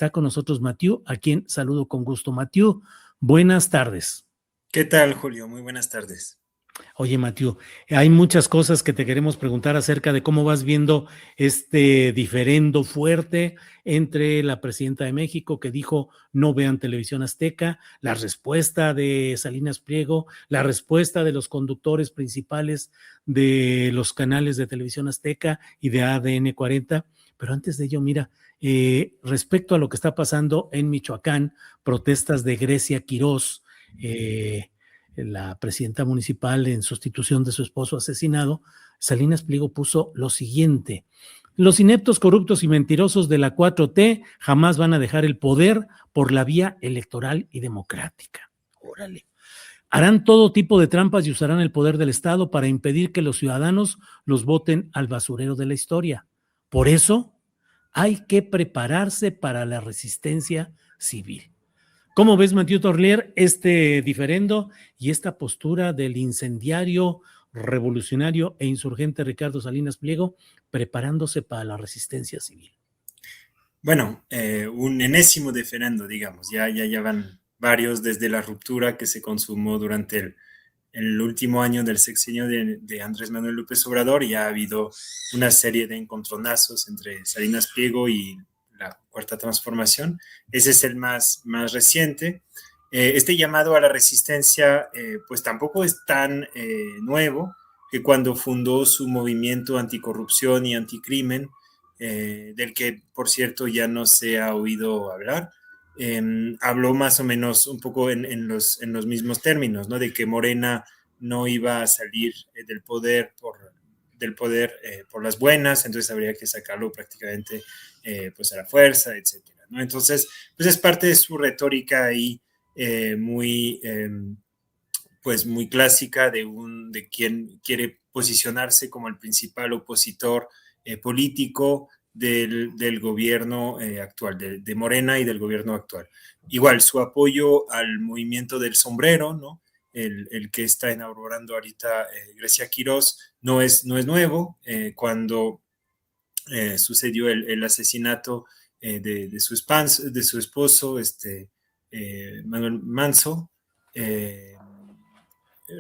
Está con nosotros Mathieu, a quien saludo con gusto. Mathieu, buenas tardes. ¿Qué tal, Julio? Muy buenas tardes. Oye, Mathieu, hay muchas cosas que te queremos preguntar acerca de cómo vas viendo este diferendo fuerte entre la presidenta de México, que dijo no vean televisión azteca, la respuesta de Salinas Pliego, la respuesta de los conductores principales de los canales de televisión azteca y de ADN 40. Pero antes de ello, mira, respecto a lo que está pasando en Michoacán, protestas de Grecia Quirós, la presidenta municipal en sustitución de su esposo asesinado, Salinas Pliego puso lo siguiente: los ineptos, corruptos y mentirosos de la 4T jamás van a dejar el poder por la vía electoral y democrática. Órale. Harán todo tipo de trampas y usarán el poder del Estado para impedir que los ciudadanos los voten al basurero de la historia. Por eso hay que prepararse para la resistencia civil. ¿Cómo ves, Mathieu Torlier, este diferendo y esta postura del incendiario, revolucionario e insurgente Ricardo Salinas Pliego preparándose para la resistencia civil? Bueno, un enésimo diferendo, digamos. Ya van varios desde la ruptura que se consumó durante el último año del sexenio de Andrés Manuel López Obrador. Ya ha habido una serie de encontronazos entre Salinas Pliego y la Cuarta Transformación. Ese es el más reciente. Este llamado a la resistencia, pues tampoco es tan nuevo, que cuando fundó su movimiento anticorrupción y anticrimen, del que, por cierto, ya no se ha oído hablar, habló más o menos un poco en los mismos términos, ¿no? De que Morena no iba a salir del poder por las buenas, entonces habría que sacarlo prácticamente pues a la fuerza, etcétera, ¿no? Entonces, pues es parte de su retórica ahí pues muy clásica de quien quiere posicionarse como el principal opositor político del gobierno actual, de Morena y del gobierno actual. Igual, su apoyo al movimiento del sombrero, ¿no? El que está inaugurando ahorita Grecia Quirós, no es nuevo. Cuando sucedió el asesinato de su esposo, Manuel Manso,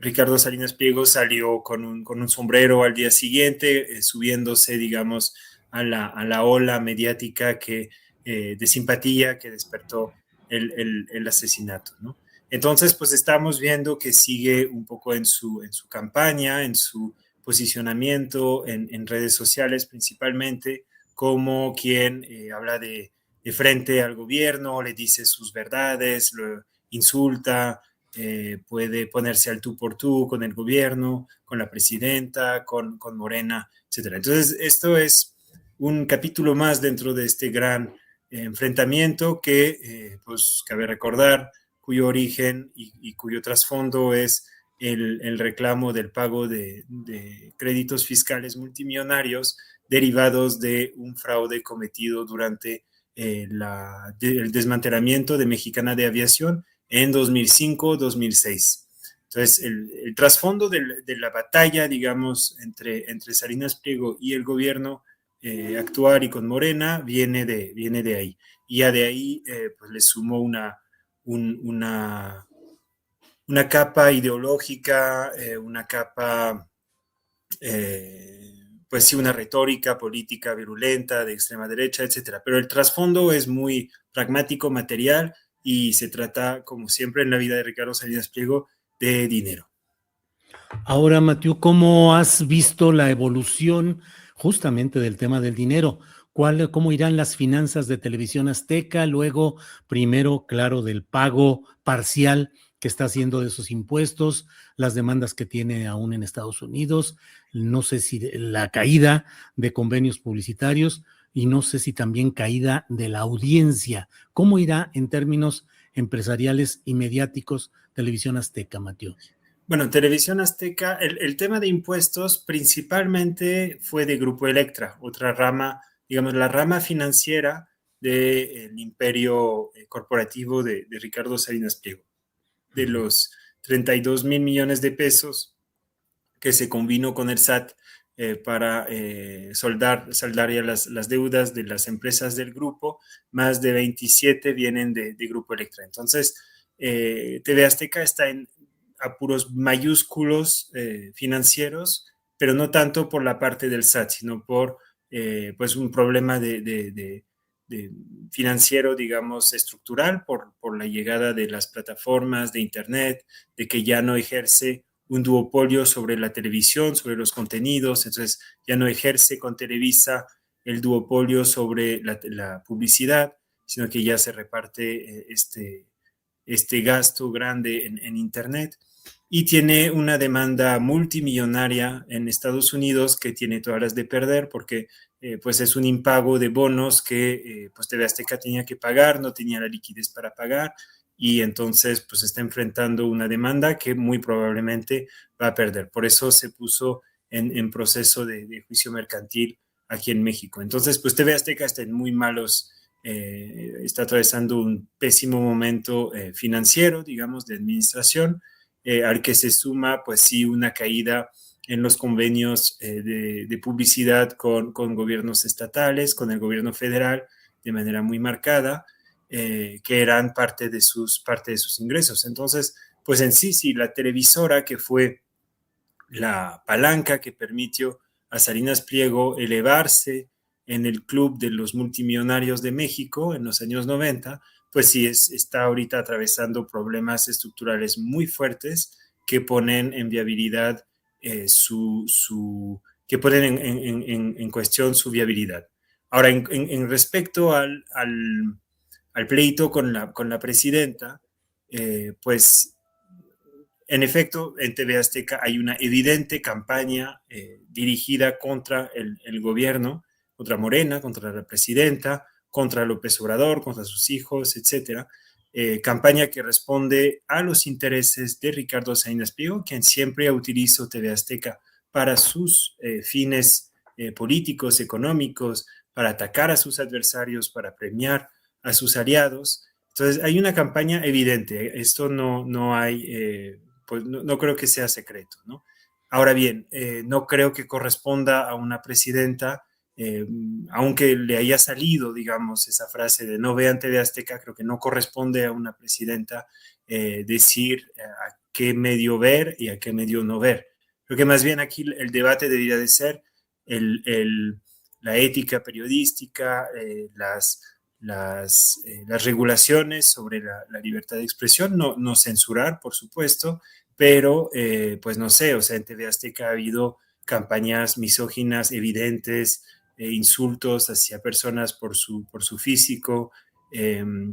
Ricardo Salinas Pliego salió con un sombrero al día siguiente, subiéndose, digamos, a la ola mediática de simpatía que despertó el asesinato, ¿no? Entonces, pues estamos viendo que sigue un poco en su campaña, en su posicionamiento en redes sociales principalmente, como quien habla de frente al gobierno, le dice sus verdades, lo insulta, puede ponerse al tú por tú con el gobierno, con la presidenta, con Morena, etcétera. Entonces, esto es un capítulo más dentro de este gran enfrentamiento que, pues, cabe recordar, cuyo origen y cuyo trasfondo es el reclamo del pago de créditos fiscales multimillonarios derivados de un fraude cometido durante el desmantelamiento de Mexicana de Aviación en 2005-2006. Entonces, el trasfondo de la batalla, digamos, entre Salinas Pliego y el gobierno actual y con Morena viene de ahí. Y ya de ahí, pues le sumó una capa ideológica, una capa, pues sí, una retórica política virulenta de extrema derecha, etcétera. Pero el trasfondo es muy pragmático, material, y se trata, como siempre en la vida de Ricardo Salinas Pliego, de dinero. Ahora, Mathieu, ¿cómo has visto la evolución justamente del tema del dinero? ¿Cómo irán las finanzas de Televisión Azteca? Luego, primero, claro, del pago parcial que está haciendo de sus impuestos, las demandas que tiene aún en Estados Unidos, no sé si la caída de convenios publicitarios y no sé si también caída de la audiencia. ¿Cómo irá en términos empresariales y mediáticos Televisión Azteca, Mathieu? Bueno, Televisión Azteca, el tema de impuestos principalmente fue de Grupo Electra, otra rama, digamos, la rama financiera del imperio corporativo de Ricardo Salinas Pliego. De los 32 mil millones de pesos que se combinó con el SAT para saldar ya las deudas de las empresas del grupo. Más de 27 vienen de Grupo Electra. Entonces, TV Azteca está en apuros mayúsculos financieros, pero no tanto por la parte del SAT, sino por pues un problema de financiero, digamos, estructural, por la llegada de las plataformas de Internet, de que ya no ejerce un duopolio sobre la televisión, sobre los contenidos, entonces ya no ejerce con Televisa el duopolio sobre la publicidad, sino que ya se reparte este gasto grande en Internet, y tiene una demanda multimillonaria en Estados Unidos que tiene todas las de perder, porque pues es un impago de bonos que pues TV Azteca tenía que pagar, no tenía la liquidez para pagar, y entonces pues está enfrentando una demanda que muy probablemente va a perder. Por eso se puso en proceso de juicio mercantil aquí en México. Entonces pues TV Azteca está en muy malos, está atravesando un pésimo momento financiero, digamos, de administración, al que se suma pues sí una caída en los convenios de publicidad con gobiernos estatales, con el gobierno federal, de manera muy marcada, que eran parte de sus ingresos. Entonces, pues en sí, la televisora, que fue la palanca que permitió a Salinas Pliego elevarse en el club de los multimillonarios de México en los años 90, pues sí está ahorita atravesando problemas estructurales muy fuertes que ponen en viabilidad que ponen en cuestión su viabilidad. Ahora, en respecto al pleito con la presidenta, pues en efecto, en TV Azteca hay una evidente campaña dirigida contra el gobierno, contra Morena, contra la presidenta, contra López Obrador, contra sus hijos, etcétera. Campaña que responde a los intereses de Ricardo Salinas Pliego, quien siempre utilizó TV Azteca para sus fines políticos, económicos, para atacar a sus adversarios, para premiar a sus aliados. Entonces, hay una campaña evidente. Esto no hay pues no creo que sea secreto, ¿no? Ahora bien, no creo que corresponda a una presidenta, aunque le haya salido, digamos, esa frase de no vean TV Azteca, creo que no corresponde a una presidenta decir a qué medio ver y a qué medio no ver. Creo que más bien aquí el debate debería de ser la ética periodística, las regulaciones sobre la libertad de expresión, no censurar, por supuesto, pero pues no sé, o sea, en TV Azteca ha habido campañas misóginas evidentes, insultos hacia personas por su físico,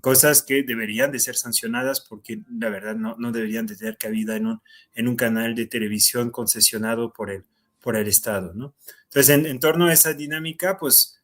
cosas que deberían de ser sancionadas porque la verdad no deberían de tener cabida en un canal de televisión concesionado por el Estado, ¿no? Entonces, en torno a esa dinámica, pues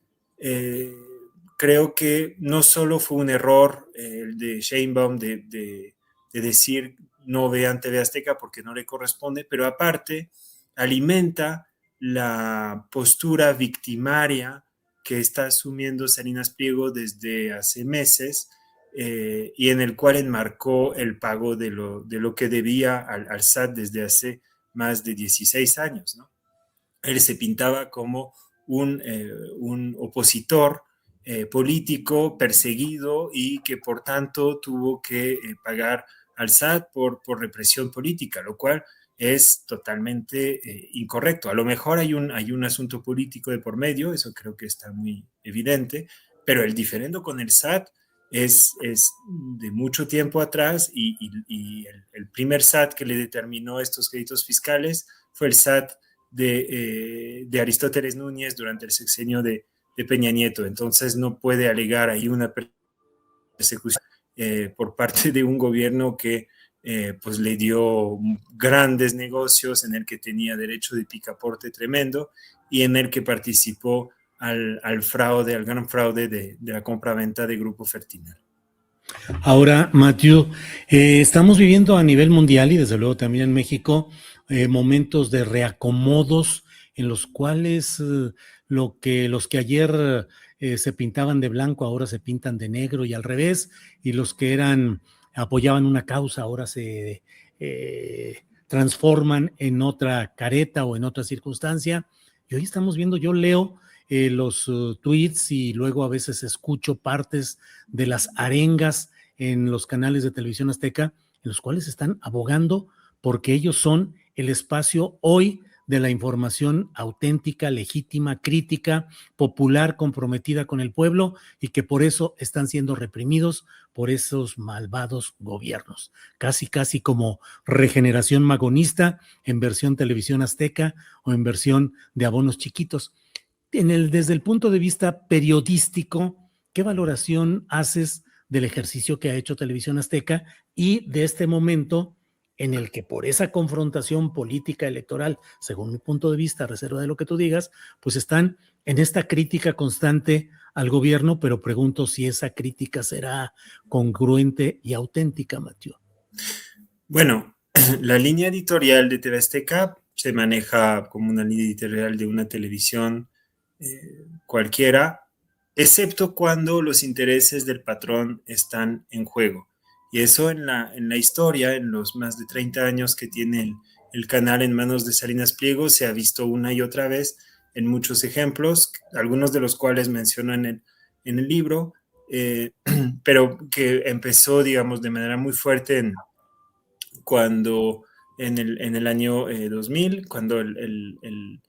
creo que no solo fue un error el de Sheinbaum de decir no vean TV Azteca porque no le corresponde, pero aparte alimenta la postura victimaria que está asumiendo Salinas Pliego desde hace meses, y en el cual enmarcó el pago de lo que debía al SAT desde hace más de 16 años, ¿no? Él se pintaba como un opositor político perseguido y que por tanto tuvo que pagar al SAT por represión política, lo cual es totalmente incorrecto. A lo mejor hay un asunto político de por medio, eso creo que está muy evidente, pero el diferendo con el SAT es de mucho tiempo atrás, y el primer SAT que le determinó estos créditos fiscales fue el SAT de Aristóteles Núñez durante el sexenio de Peña Nieto. Entonces no puede alegar ahí una persecución por parte de un gobierno que pues le dio grandes negocios, en el que tenía derecho de picaporte tremendo y en el que participó al gran fraude de la compraventa de Grupo Fertinal. Ahora, Matthew, estamos viviendo a nivel mundial y desde luego también en México momentos de reacomodos en los cuales los que ayer se pintaban de blanco ahora se pintan de negro y al revés, y los que apoyaban una causa ahora se transforman en otra careta o en otra circunstancia. Y hoy estamos viendo, yo leo los tweets y luego a veces escucho partes de las arengas en los canales de televisión azteca, en los cuales están abogando porque ellos son el espacio hoy de la información auténtica, legítima, crítica, popular, comprometida con el pueblo y que por eso están siendo reprimidos por esos malvados gobiernos. Casi, casi como regeneración magonista en versión televisión azteca o en versión de abonos chiquitos. Desde el punto de vista periodístico, ¿qué valoración haces del ejercicio que ha hecho Televisión Azteca y de este momento en el que por esa confrontación política electoral, según mi punto de vista, a reserva de lo que tú digas, pues están en esta crítica constante al gobierno, pero pregunto si esa crítica será congruente y auténtica, Mathieu? Bueno, la línea editorial de TV Azteca se maneja como una línea editorial de una televisión cualquiera, excepto cuando los intereses del patrón están en juego. Y eso en la historia, en los más de 30 años que tiene el canal en manos de Salinas Pliego, se ha visto una y otra vez en muchos ejemplos, algunos de los cuales menciono en el libro, pero que empezó, digamos, de manera muy fuerte cuando en el año 2000, cuando el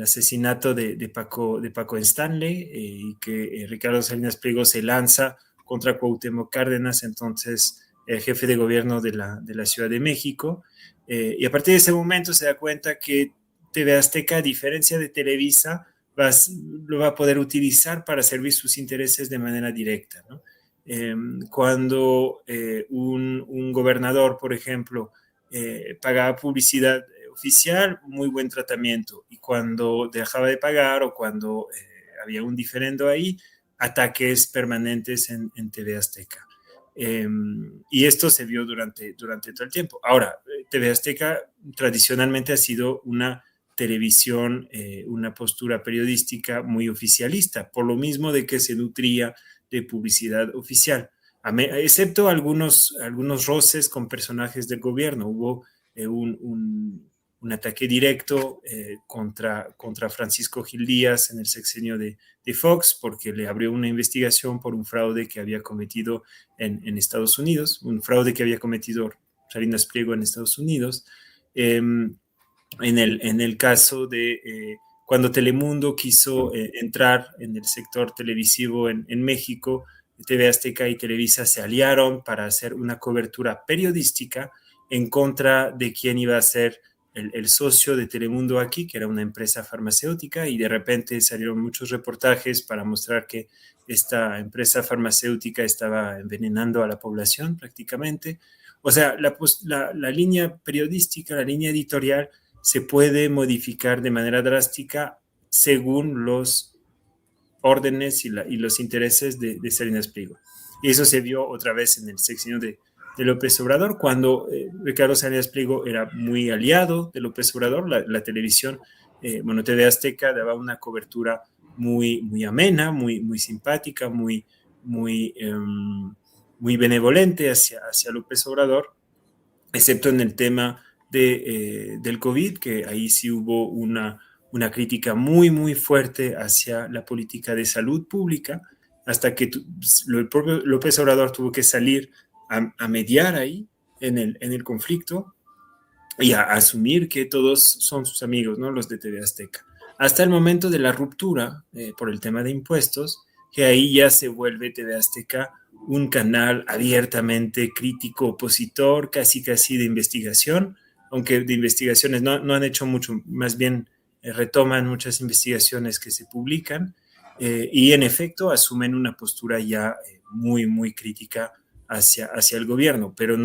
asesinato de Paco Stanley y que Ricardo Salinas Pliego se lanza contra Cuauhtémoc Cárdenas, entonces jefe de gobierno de la Ciudad de México. Y a partir de ese momento se da cuenta que TV Azteca, a diferencia de Televisa, lo va a poder utilizar para servir sus intereses de manera directa, ¿no? Cuando un gobernador, por ejemplo, pagaba publicidad oficial, muy buen tratamiento. Y cuando dejaba de pagar o cuando había un diferendo ahí, ataques permanentes en TV Azteca. Y esto se vio durante todo el tiempo. Ahora, TV Azteca tradicionalmente ha sido una televisión, una postura periodística muy oficialista, por lo mismo de que se nutría de publicidad oficial, excepto algunos roces con personajes del gobierno. Hubo un ataque directo contra Francisco Gil Díaz en el sexenio de Fox, porque le abrió una investigación por un fraude que había cometido en Estados Unidos, un fraude que había cometido Salinas Pliego en Estados Unidos. En el caso de cuando Telemundo quiso entrar en el sector televisivo en México, TV Azteca y Televisa se aliaron para hacer una cobertura periodística en contra de quién iba a ser el socio de Telemundo aquí, que era una empresa farmacéutica, y de repente salieron muchos reportajes para mostrar que esta empresa farmacéutica estaba envenenando a la población prácticamente. O sea, la línea periodística, la línea editorial se puede modificar de manera drástica según los órdenes y los intereses de Salinas Pliego. Y eso se vio otra vez en el sexenio de López Obrador, cuando Ricardo Salinas Pliego era muy aliado de López Obrador. La televisión, bueno, TV Azteca daba una cobertura muy amena, muy simpática, muy benevolente hacia López Obrador, excepto en el tema del COVID, que ahí sí hubo una crítica muy fuerte hacia la política de salud pública, hasta que el propio López Obrador tuvo que salir a mediar ahí en el conflicto y a asumir que todos son sus amigos, ¿no? Los de TV Azteca. Hasta el momento de la ruptura por el tema de impuestos, que ahí ya se vuelve TV Azteca un canal abiertamente crítico, opositor, casi de investigación, aunque de investigaciones no han hecho mucho, más bien retoman muchas investigaciones que se publican y en efecto asumen una postura ya muy crítica hacia el gobierno, pero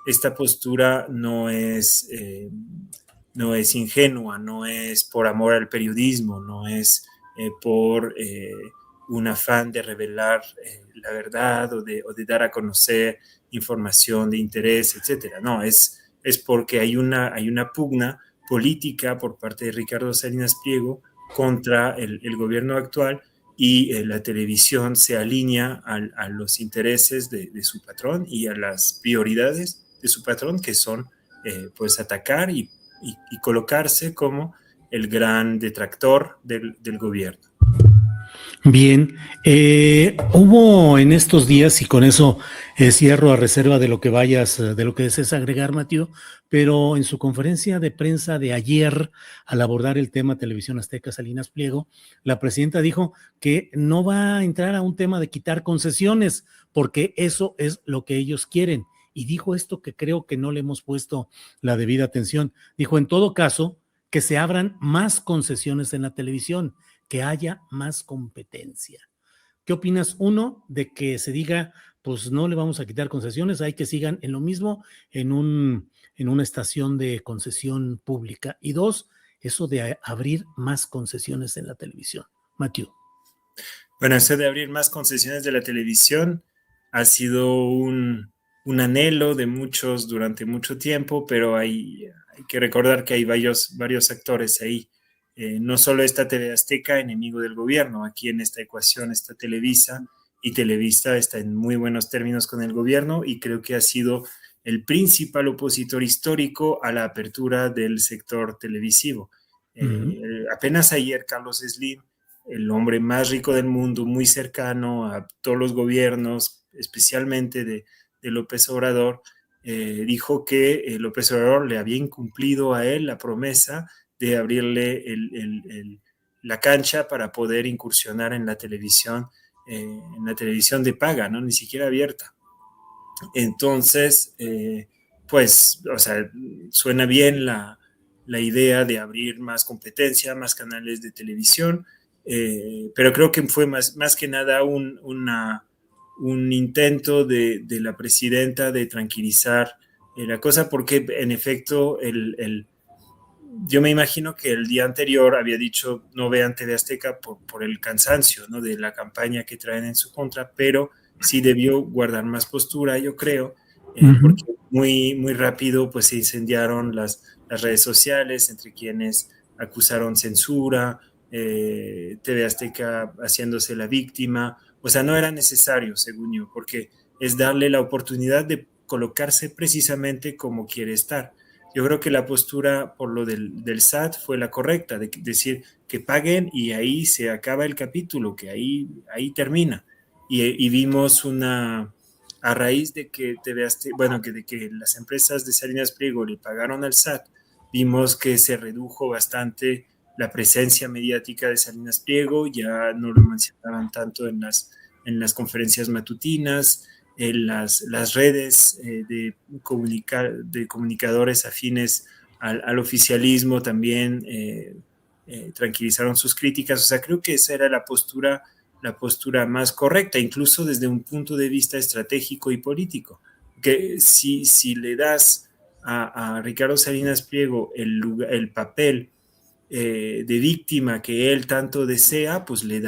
esta postura no es ingenua, no es por amor al periodismo, no es por un afán de revelar la verdad o de dar a conocer información de interés, etcétera. No, es porque hay una pugna política por parte de Ricardo Salinas Pliego contra el gobierno actual, y la televisión se alinea a los intereses de su patrón y a las prioridades de su patrón, que son pues atacar y colocarse como el gran detractor del gobierno. Bien, hubo en estos días, y con eso cierro a reserva de lo que vayas, de lo que desees agregar, Mateo, pero en su conferencia de prensa de ayer, al abordar el tema Televisión Azteca Salinas Pliego, la presidenta dijo que no va a entrar a un tema de quitar concesiones, porque eso es lo que ellos quieren. Y dijo esto que creo que no le hemos puesto la debida atención. Dijo, en todo caso, que se abran más concesiones en la televisión, que haya más competencia. ¿Qué opinas? Uno, de que se diga, pues no le vamos a quitar concesiones, hay que sigan en lo mismo en una estación de concesión pública. Y dos, eso de abrir más concesiones en la televisión. Matthew. Bueno, eso de abrir más concesiones de la televisión ha sido un anhelo de muchos durante mucho tiempo, pero hay que recordar que hay varios actores ahí. No solo está TV Azteca, enemigo del gobierno, aquí en esta ecuación está Televisa, y Televisa está en muy buenos términos con el gobierno y creo que ha sido el principal opositor histórico a la apertura del sector televisivo. Apenas ayer Carlos Slim, el hombre más rico del mundo, muy cercano a todos los gobiernos, especialmente de López Obrador, dijo que López Obrador le había incumplido a él la promesa de abrirle la cancha para poder incursionar en la televisión de paga, ¿no? Ni siquiera abierta. Entonces, pues, o sea, suena bien la idea de abrir más competencia, más canales de televisión, pero creo que fue más que nada un intento de la presidenta de tranquilizar la cosa, porque en efecto yo me imagino que el día anterior había dicho no vean TV Azteca por el cansancio, ¿no?, de la campaña que traen en su contra, pero sí debió guardar más postura, yo creo, porque muy rápido pues se incendiaron las redes sociales, entre quienes acusaron censura, TV Azteca haciéndose la víctima. O sea, no era necesario, según yo, porque es darle la oportunidad de colocarse precisamente como quiere estar. Yo creo que la postura por lo del SAT fue la correcta, de decir que paguen y ahí se acaba el capítulo, que ahí termina. Y vimos a raíz de que de que las empresas de Salinas Pliego le pagaron al SAT, vimos que se redujo bastante la presencia mediática de Salinas Pliego, ya no lo mencionaban tanto en las conferencias matutinas, en las redes de comunicadores afines al oficialismo también tranquilizaron sus críticas. O sea, creo que esa era la postura más correcta, incluso desde un punto de vista estratégico y político. Que si le das a Ricardo Salinas Pliego el papel de víctima que él tanto desea, pues le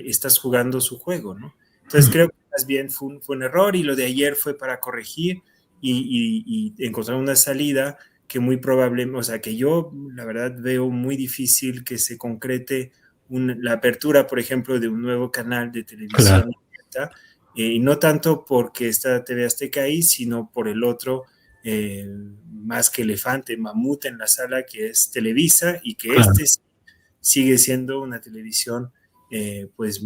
estás jugando su juego, ¿no? Entonces creo que más bien fue un error, y lo de ayer fue para corregir y encontrar una salida que muy probablemente, o sea, que yo la verdad veo muy difícil que se concrete la apertura, por ejemplo, de un nuevo canal de televisión. Claro. Y no tanto porque está TV Azteca ahí, sino por el otro, más que elefante, mamut en la sala, que es Televisa, y que claro, sigue siendo una televisión pues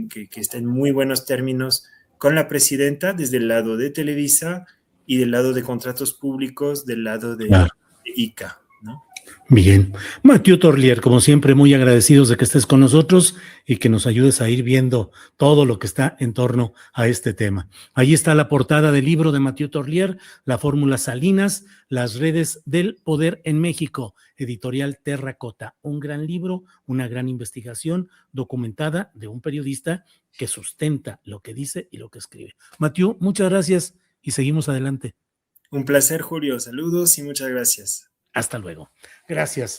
que está en muy buenos términos con la presidenta desde el lado de Televisa y del lado de contratos públicos del lado de, claro, de ICA, ¿no? Bien. Mathieu Torlier, como siempre, muy agradecidos de que estés con nosotros y que nos ayudes a ir viendo todo lo que está en torno a este tema. Ahí está la portada del libro de Mathieu Torlier, La Fórmula Salinas, las redes del poder en México, editorial Terracota. Un gran libro, una gran investigación documentada de un periodista que sustenta lo que dice y lo que escribe. Mathieu, muchas gracias y seguimos adelante. Un placer, Julio. Saludos y muchas gracias. Hasta luego. Gracias.